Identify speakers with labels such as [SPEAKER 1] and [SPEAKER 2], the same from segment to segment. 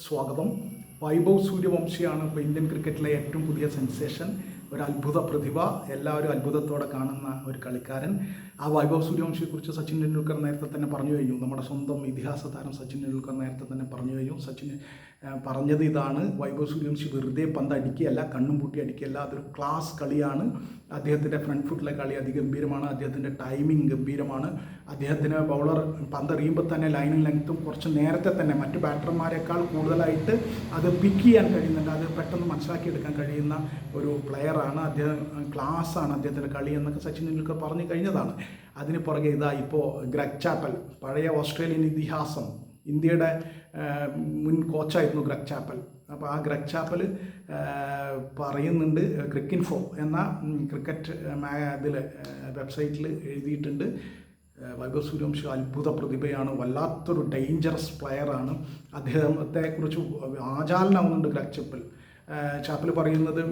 [SPEAKER 1] സ്വാഗതം. വൈഭവ് സൂര്യവംശിയാണ് ഇപ്പോൾ ഇന്ത്യൻ ക്രിക്കറ്റിലെ ഏറ്റവും പുതിയ സെൻസേഷൻ, ഒരു അത്ഭുത പ്രതിഭ, എല്ലാവരും അത്ഭുതത്തോടെ കാണുന്ന ഒരു കളിക്കാരൻ. ആ വൈഭവ് സൂര്യവംശിയെക്കുറിച്ച് സച്ചിൻ ടെണ്ടുൽക്കർ നേരത്തെ തന്നെ പറഞ്ഞു കഴിഞ്ഞു. നമ്മുടെ സ്വന്തം ഇതിഹാസ താരം സച്ചിൻ ടെണ്ടുൽക്കർ നേരത്തെ തന്നെ പറഞ്ഞു കഴിഞ്ഞു. സച്ചിൻ പറഞ്ഞത് ഇതാണ്: വൈഭവ് സൂര്യവംശി വെറുതെ പന്ത് അടിക്കുകയല്ല, കണ്ണും പൂട്ടി അടിക്കുകയല്ല, അതൊരു ക്ലാസ് കളിയാണ്. അദ്ദേഹത്തിൻ്റെ ഫ്രണ്ട് ഫുട്ടിലെ കളി അതിഗംഭീരമാണ്, അദ്ദേഹത്തിൻ്റെ ടൈമിംഗ് ഗംഭീരമാണ്. അദ്ദേഹത്തിന് ബൗളർ പന്തെറിയുമ്പോൾ തന്നെ ലൈനും ലെങ്ത്തും കുറച്ച് നേരത്തെ തന്നെ മറ്റു ബാറ്റർമാരെക്കാൾ കൂടുതലായിട്ട് അത് പിക്ക് ചെയ്യാൻ കഴിയുന്നുണ്ട്. അത് പെട്ടെന്ന് മനസ്സിലാക്കിയെടുക്കാൻ കഴിയുന്ന ഒരു പ്ലെയറാണ് അദ്ദേഹം. ക്ലാസ്സാണ് അദ്ദേഹത്തിൻ്റെ കളി എന്നൊക്കെ സച്ചിൻ ടെണ്ടുൽക്കർ പറഞ്ഞു കഴിഞ്ഞതാണ്. അതിന് പുറകെ ഇപ്പോൾ ഗ്രെഗ് ചാപ്പൽ, പഴയ ഓസ്ട്രേലിയൻ ഇതിഹാസം, ഇന്ത്യയുടെ മുൻ കോച്ചായിരുന്നു ഗ്രെഗ് ചാപ്പൽ. അപ്പോൾ ആ ഗ്രെഗ് ചാപ്പൽ പറയുന്നുണ്ട്, ക്രിക്കിൻഫോ എന്ന ക്രിക്കറ്റ് ഇതിൽ വെബ്സൈറ്റിൽ എഴുതിയിട്ടുണ്ട്, വൈഭവ് സൂര്യവംശി അത്ഭുത പ്രതിഭയാണ്, വല്ലാത്തൊരു ഡേഞ്ചറസ് പ്ലെയറാണ്. അദ്ദേഹത്തെക്കുറിച്ച് ആചാലനാവുന്നുണ്ട് ഗ്രെഗ് ചാപ്പൽ പറയുന്നത്.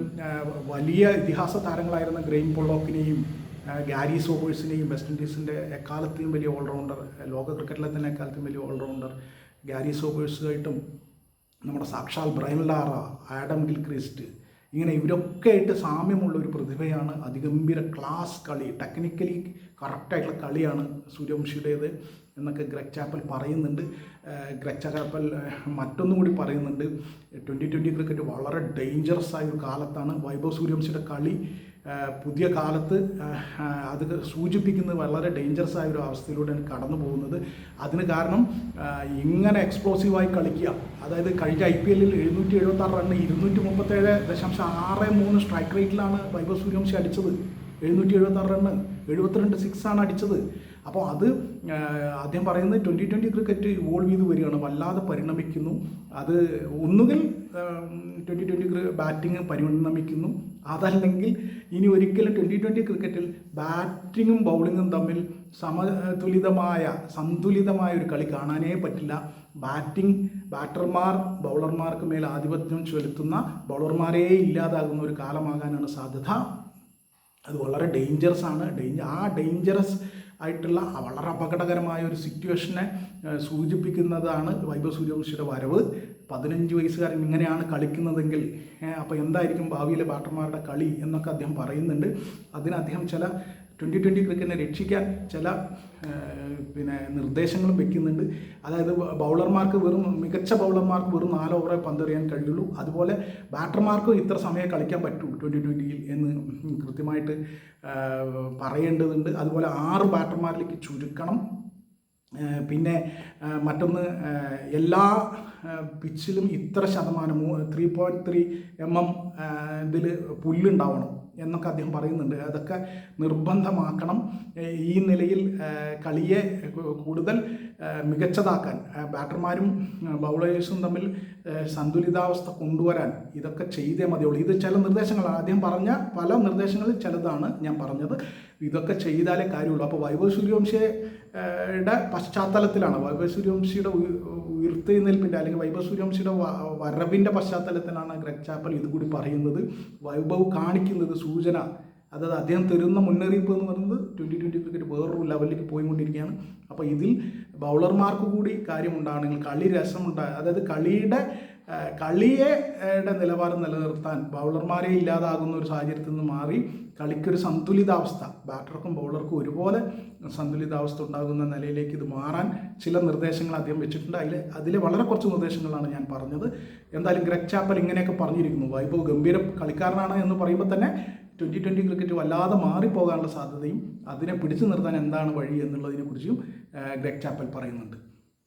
[SPEAKER 1] വലിയ ഇതിഹാസ താരങ്ങളായിരുന്ന ഗ്രെയിം പൊള്ളോക്കിനെയും ഗാരി സോബേഴ്സിനെയും, വെസ്റ്റ് ഇൻഡീസിൻ്റെ എക്കാലത്തെയും വലിയ ഓൾറൗണ്ടർ, ലോക ക്രിക്കറ്റിലെ തന്നെ എക്കാലത്തെയും വലിയ ഓൾറൗണ്ടർ ഗാരി സോബേഴ്സുമായിട്ടും നമ്മുടെ സാക്ഷാൽ ബ്രയൻ ലാറ, ആഡം ഗിൽക്രിസ്റ്റ്, ഇങ്ങനെ ഇവരൊക്കെ ആയിട്ട് സാമ്യമുള്ള ഒരു പ്രതിഭയാണ്. അതിഗംഭീര ക്ലാസ് കളി, ടെക്നിക്കലി കറക്റ്റായിട്ടുള്ള കളിയാണ് സൂര്യവംശിയുടേത് എന്നൊക്കെ ഗ്രെഗ് ചാപ്പൽ പറയുന്നുണ്ട്. ഗ്രെഗ് ചാപ്പൽ മറ്റൊന്നും കൂടി പറയുന്നുണ്ട്, 2020 ക്രിക്കറ്റ് വളരെ ഡേഞ്ചറസ് ആയ ഒരു കാലത്താണ്. വൈഭവ് സൂര്യവംശിയുടെ കളി പുതിയ കാലത്ത് അത് സൂചിപ്പിക്കുന്നത് വളരെ ഡേഞ്ചറസ് ആയ ഒരു അവസ്ഥയിലൂടെയാണ് കടന്നു പോകുന്നത്. അതിന് കാരണം ഇങ്ങനെ എക്സ്പ്ലോസീവായി കളിക്കുക, അതായത് കഴിഞ്ഞ IPL 776 റണ്ണ് 237.63 സ്ട്രൈക്ക് റേറ്റിലാണ് വൈഭവ് സൂര്യവംശി അടിച്ചത്. 776 റണ്ണ്, 72 സിക്സാണ് അടിച്ചത്. അപ്പോൾ അത് അദ്ദേഹം പറയുന്നത് 2020 ക്രിക്കറ്റ് ഇവോൾവ് ചെയ്ത് വരികയാണ്, വല്ലാതെ പരിണമിക്കുന്നു. അത് ഒന്നുകിൽ 2020 ബാറ്റിംഗ് പരിണമിക്കുന്നു, അതല്ലെങ്കിൽ ഇനി ഒരിക്കലും 2020 ക്രിക്കറ്റിൽ ബാറ്റിങ്ങും ബൗളിങ്ങും തമ്മിൽ സന്തുലിതമായ ഒരു കളി കാണാനേ പറ്റില്ല. ബാറ്റർമാർ ബൗളർമാർക്ക് മേൽ ആധിപത്യം ചെലുത്തുന്ന, ബൗളർമാരേ ഇല്ലാതാകുന്ന ഒരു കാലമാകാനാണ് സാധ്യത. അത് വളരെ ഡേഞ്ചറസ് ആണ്. ആ ഡേഞ്ചറസ് ആയിട്ടുള്ള വളരെ അപകടകരമായ ഒരു സിറ്റുവേഷനെ സൂചിപ്പിക്കുന്നതാണ് വൈഭവ് സൂര്യവംശിയുടെ വരവ്. 15 വയസ്സുകാരൻ ഇങ്ങനെയാണ് കളിക്കുന്നതെങ്കിൽ അപ്പോൾ എന്തായിരിക്കും ഭാവിയിലെ ബാറ്റർമാരുടെ കളി എന്നൊക്കെ അദ്ദേഹം പറയുന്നുണ്ട്. അതിന് അദ്ദേഹം ചില 2020 ക്രിക്കറ്റിനെ രക്ഷിക്കാൻ ചില നിർദ്ദേശങ്ങളും വെക്കുന്നുണ്ട്. അതായത് മികച്ച ബൗളർമാർക്ക് വെറും 4 ഓവറേ പന്തെറിയാൻ കഴിയുള്ളൂ, അതുപോലെ ബാറ്റർമാർക്കും ഇത്ര സമയം കളിക്കാൻ പറ്റൂ 2020 എന്ന് കൃത്യമായിട്ട് പറയേണ്ടതുണ്ട്. അതുപോലെ 6 ബാറ്റർമാരിലേക്ക് ചുരുക്കണം. പിന്നെ മറ്റൊന്ന്, എല്ലാ പിച്ചിലും ഇത്ര ശതമാനം 3.3 mm ഇതിൽ പുല്ലുണ്ടാവണം എന്നൊക്കെ അദ്ദേഹം പറയുന്നുണ്ട്. അതൊക്കെ നിർബന്ധമാക്കണം. ഈ നിലയിൽ കളിയെ കൂടുതൽ മികച്ചതാക്കാൻ ബാറ്റർമാരും ബൗളേഴ്സും തമ്മിൽ സന്തുലിതാവസ്ഥ കൊണ്ടുവരാൻ ഇതൊക്കെ ചെയ്തേ മതിയുള്ളൂ. ഇത് ചില നിർദ്ദേശങ്ങളാണ്, അദ്ദേഹം പറഞ്ഞ പല നിർദ്ദേശങ്ങളിൽ ചിലതാണ് ഞാൻ പറഞ്ഞത്. ഇതൊക്കെ ചെയ്താലേ കാര്യമുള്ളൂ. അപ്പോൾ വൈഭവ് സൂര്യവംശിയുടെ പശ്ചാത്തലത്തിലാണ്, വൈഭവ് സൂര്യവംശിയുടെ ഉയർത്തെഴുന്നേൽപ്പിൻ്റെ അല്ലെങ്കിൽ വൈഭവ് സൂര്യവംശിയുടെ വരവിൻ്റെ പശ്ചാത്തലത്തിലാണ് ഗ്രെഗ് ചാപ്പൽ ഇതുകൂടി പറയുന്നത്. വൈഭവ് കാണിക്കുന്നത് സൂചന, അതായത് അദ്ദേഹം തരുന്ന മുന്നറിയിപ്പ് എന്ന് പറയുന്നത് 2020 ക്രിക്കറ്റ് വേറൊരു ലെവലിലേക്ക് പോയിക്കൊണ്ടിരിക്കുകയാണ്. അപ്പോൾ ഇതിൽ ബൗളർമാർക്ക് കൂടി കാര്യമുണ്ടാകണമെങ്കിൽ, കളി അതായത് കളിയുടെ നിലവാരം നിലനിർത്താൻ ബൗളർമാരെ ഇല്ലാതാകുന്ന ഒരു സാഹചര്യത്തിൽ നിന്ന് മാറി കളിക്കൊരു സന്തുലിതാവസ്ഥ, ബാറ്റർക്കും ബൗളർക്കും ഒരുപോലെ സന്തുലിതാവസ്ഥ ഉണ്ടാകുന്ന നിലയിലേക്ക് ഇത് മാറാൻ ചില നിർദ്ദേശങ്ങൾ അദ്ദേഹം വെച്ചിട്ടുണ്ട്. അതിലെ വളരെ കുറച്ച് നിർദ്ദേശങ്ങളാണ് ഞാൻ പറഞ്ഞത്. എന്തായാലും ഗ്രെഗ് ചാപ്പൽ ഇങ്ങനെയൊക്കെ പറഞ്ഞിരിക്കുന്നു. വൈഭവ് ഗംഭീര കളിക്കാരനാണ് എന്ന് പറയുമ്പോൾ തന്നെ 2020 ക്രിക്കറ്റ് വല്ലാതെ മാറിപ്പോകാനുള്ള സാധ്യതയും അതിനെ പിടിച്ചു നിർത്താൻ എന്താണ് വഴി എന്നുള്ളതിനെക്കുറിച്ചും ഗ്രെഗ് ചാപ്പൽ പറയുന്നുണ്ട്.